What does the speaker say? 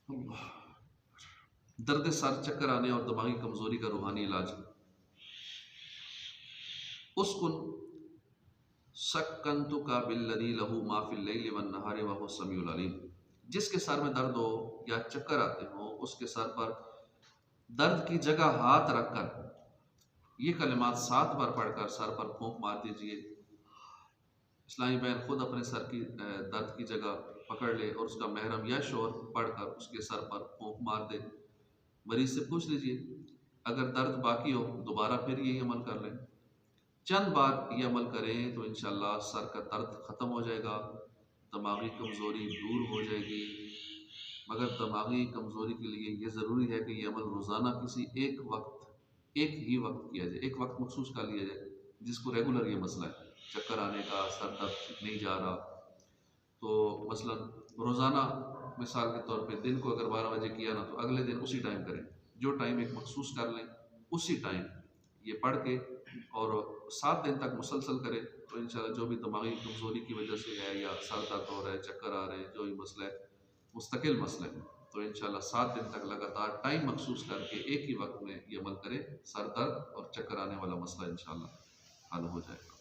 اللہ۔ درد سر، چکر آنے اور دماغی کمزوری کا روحانی علاج۔ اسکن سکنتک بالذی لہ ما فی اللیل والنہار وہو السمیع العلیم۔ جس کے سر میں درد ہو یا چکر آتے ہوں، اس کے سر پر درد کی جگہ ہاتھ رکھ کر یہ کلمات 7 بار پڑھ کر سر پر پھونک مار دیجئے۔ اسلامی بہن خود اپنے سر کی درد کی جگہ پکڑ لے اور اس کا محرم یا شوہر پڑھ کر اس کے سر پر پھونک مار دے۔ مریض سے پوچھ لیجئے، اگر درد باقی ہو دوبارہ پھر یہی عمل کر لیں۔ چند بار یہ عمل کریں تو انشاءاللہ سر کا درد ختم ہو جائے گا، دماغی کمزوری دور ہو جائے گی۔ مگر دماغی کمزوری کے لیے یہ ضروری ہے کہ یہ عمل روزانہ کسی ایک ہی وقت کیا جائے، ایک وقت مخصوص کر لیا جائے۔ جس کو ریگولر یہ مسئلہ ہے، چکر آنے کا، سر درد نہیں جا رہا، تو مثلا روزانہ مثال کے طور پہ دن کو اگر 12 بجے کیا نا تو اگلے دن اسی ٹائم کریں، جو ٹائم ایک مخصوص کر لیں اسی ٹائم یہ پڑھ کے اور 7 دن تک مسلسل کریں تو انشاءاللہ جو بھی دماغی کمزوری کی وجہ سے ہے یا سر درد ہو رہا ہے، چکر آ رہے ہیں، جو بھی مسئلہ ہے مستقل مسئلہ ہے، تو انشاءاللہ 7 دن تک لگاتار ٹائم مخصوص کر کے ایک ہی وقت میں یہ عمل کریں، سر درد اور چکر آنے والا مسئلہ انشاءاللہ حل ہو جائے گا۔